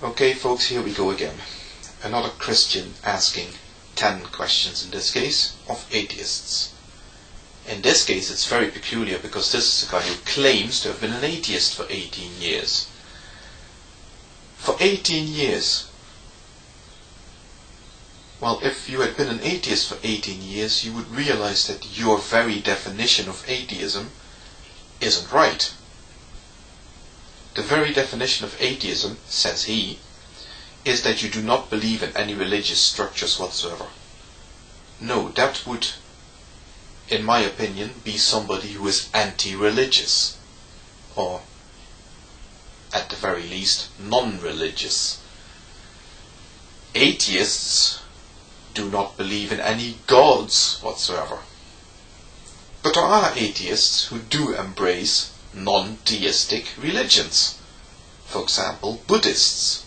Okay folks, here we go again. Another Christian asking 10 questions, in this case, of atheists. In this case it's very peculiar because this is a guy who claims to have been an atheist for 18 years. For 18 years. Well, if you had been an atheist for 18 years, you would realize that your very definition of atheism isn't right. The very definition of atheism, says he, is that you do not believe in any religious structures whatsoever. No, that would, in my opinion, be somebody who is anti-religious, or at the very least, non-religious. Atheists do not believe in any gods whatsoever. But there are atheists who do embrace non-theistic religions. For example, Buddhists,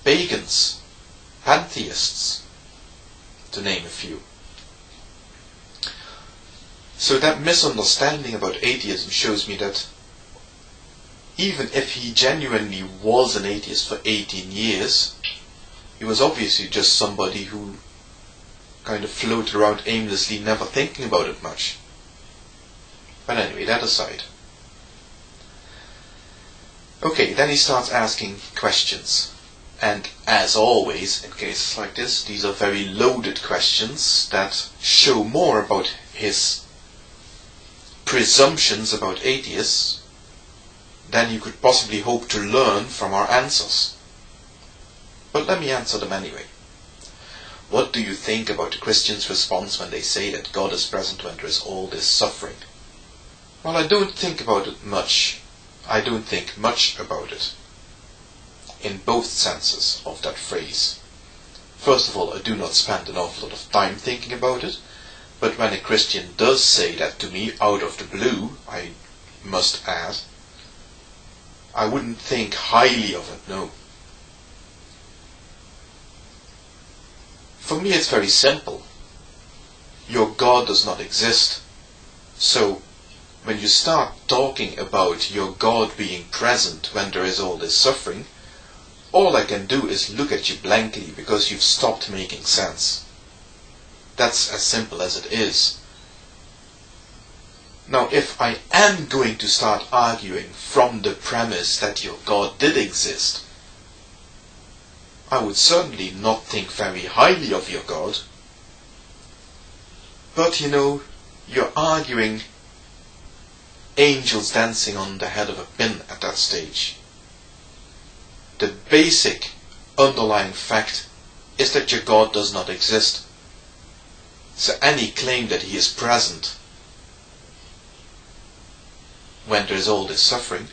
pagans, pantheists, to name a few. So that misunderstanding about atheism shows me that even if he genuinely was an atheist for 18 years, he was obviously just somebody who kind of floated around aimlessly, never thinking about it much. But anyway, that aside. Okay, then he starts asking questions. And as always, in cases like this, these are very loaded questions that show more about his presumptions about atheists than you could possibly hope to learn from our answers. But let me answer them anyway. What do you think about the Christian's response when they say that God is present when there is all this suffering? Well, I don't think about it much. I don't think much about it, in both senses of that phrase. First of all, I do not spend an awful lot of time thinking about it, but when a Christian does say that to me out of the blue, I must add, I wouldn't think highly of it, no. For me it's very simple. Your God does not exist. So, when you start talking about your God being present when there is all this suffering, all I can do is look at you blankly because you've stopped making sense. That's as simple as it is. Now, if I am going to start arguing from the premise that your God did exist, I would certainly not think very highly of your God. But, you're arguing angels dancing on the head of a pin at that stage. The basic underlying fact is that your God does not exist. So any claim that he is present when there is all this suffering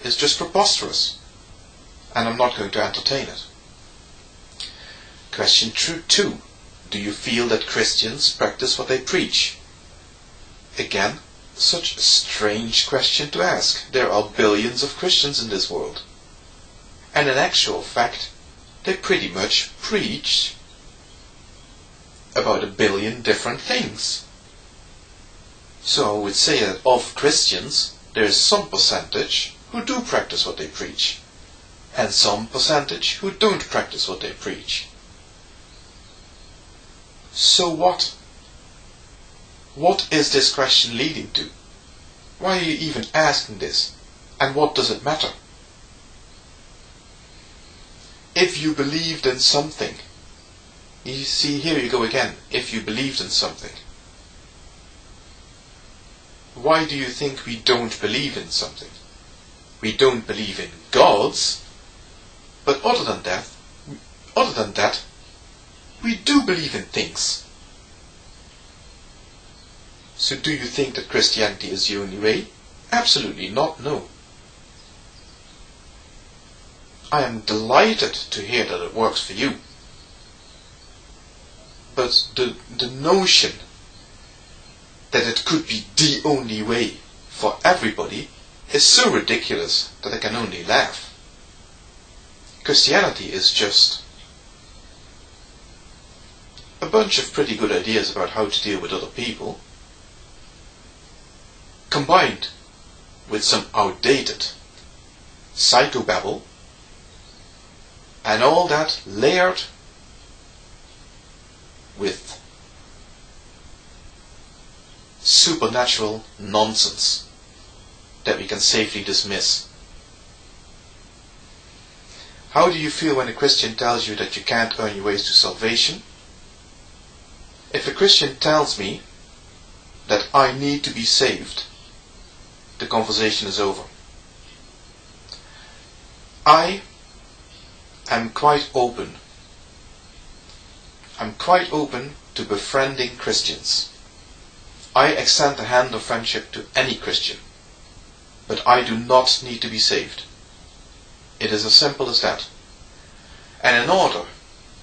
is just preposterous, and I'm not going to entertain it. Question 2. Do you feel that Christians practice what they preach? Again, such a strange question to ask. There are billions of Christians in this world. And in actual fact, they pretty much preach about a billion different things. So I would say that of Christians, there is some percentage who do practice what they preach, and some percentage who don't practice what they preach. So what? What is this question leading to? Why are you even asking this? And what does it matter? If you believed in something, you see, here you go again, if you believed in something, why do you think we don't believe in something? We don't believe in gods, but other than that, we do believe in things. So do you think that Christianity is the only way? Absolutely not, no. I am delighted to hear that it works for you. But the notion that it could be the only way for everybody is so ridiculous that I can only laugh. Christianity is just a bunch of pretty good ideas about how to deal with other people, combined with some outdated psychobabble And all that layered with supernatural nonsense that we can safely dismiss. How do you feel when a Christian tells you that you can't earn your ways to salvation? If a Christian tells me that I need to be saved, the conversation is over. I am quite open. I'm quite open to befriending Christians. I extend the hand of friendship to any Christian, but I do not need to be saved. It is as simple as that. And in order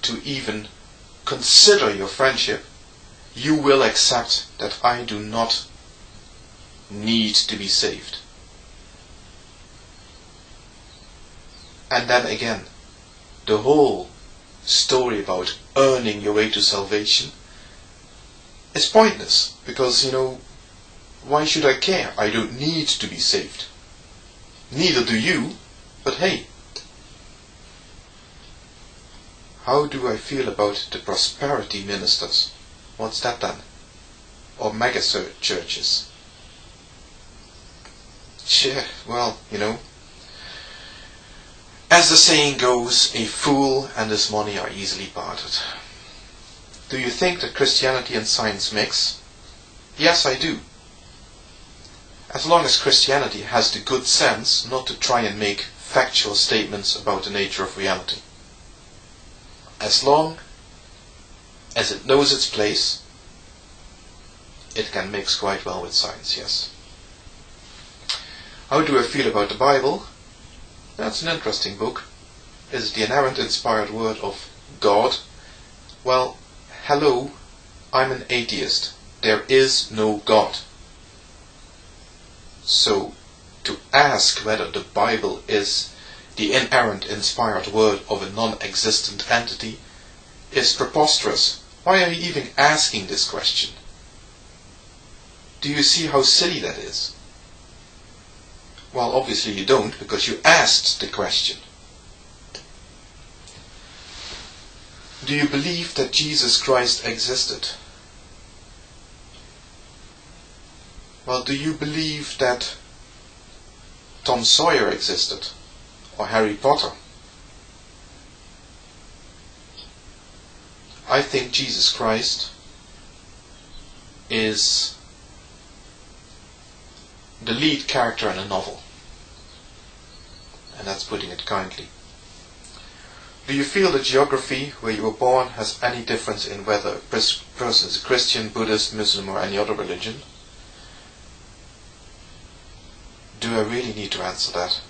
to even consider your friendship, you will accept that I do not need to be saved. And then again, the whole story about earning your way to salvation is pointless, because, why should I care? I don't need to be saved. Neither do you, but hey. How do I feel about the prosperity ministers? What's that then? Or mega churches? Well, as the saying goes, a fool and his money are easily parted. Do you think that Christianity and science mix? Yes, I do. As long as Christianity has the good sense not to try and make factual statements about the nature of reality. As long as it knows its place, it can mix quite well with science, yes. How do I feel about the Bible? That's an interesting book. Is it the inerrant inspired word of God? Well, hello, I'm an atheist. There is no God. So, to ask whether the Bible is the inerrant inspired word of a non-existent entity is preposterous. Why are you even asking this question? Do you see how silly that is? Well, obviously you don't, because you asked the question. Do you believe that Jesus Christ existed? Well, do you believe that Tom Sawyer existed? Or Harry Potter? I think Jesus Christ is the lead character in a novel. And that's putting it kindly. Do you feel that geography, where you were born, has any difference in whether a person is a Christian, Buddhist, Muslim, or any other religion? Do I really need to answer that?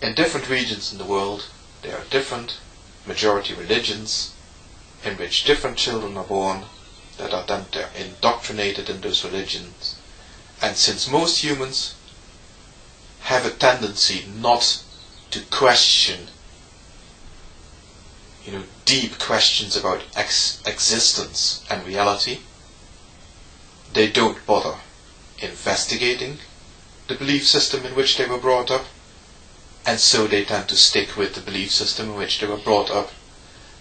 In different regions in the world, there are different majority religions in which different children are born that are then indoctrinated in those religions. And since most humans have a tendency not to question, deep questions about existence and reality, they don't bother investigating the belief system in which they were brought up, and so they tend to stick with the belief system in which they were brought up.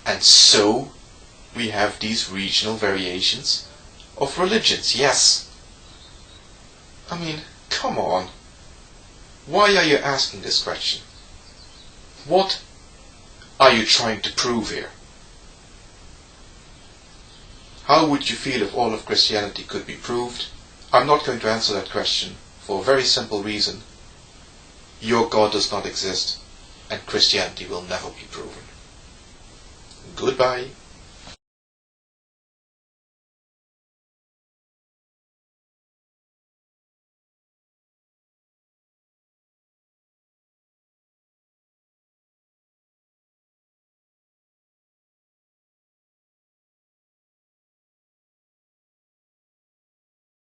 And so we have these regional variations of religions, yes. I mean, come on. Why are you asking this question? What are you trying to prove here? How would you feel if all of Christianity could be proved? I'm not going to answer that question for a very simple reason. Your God does not exist, and Christianity will never be proven. Goodbye.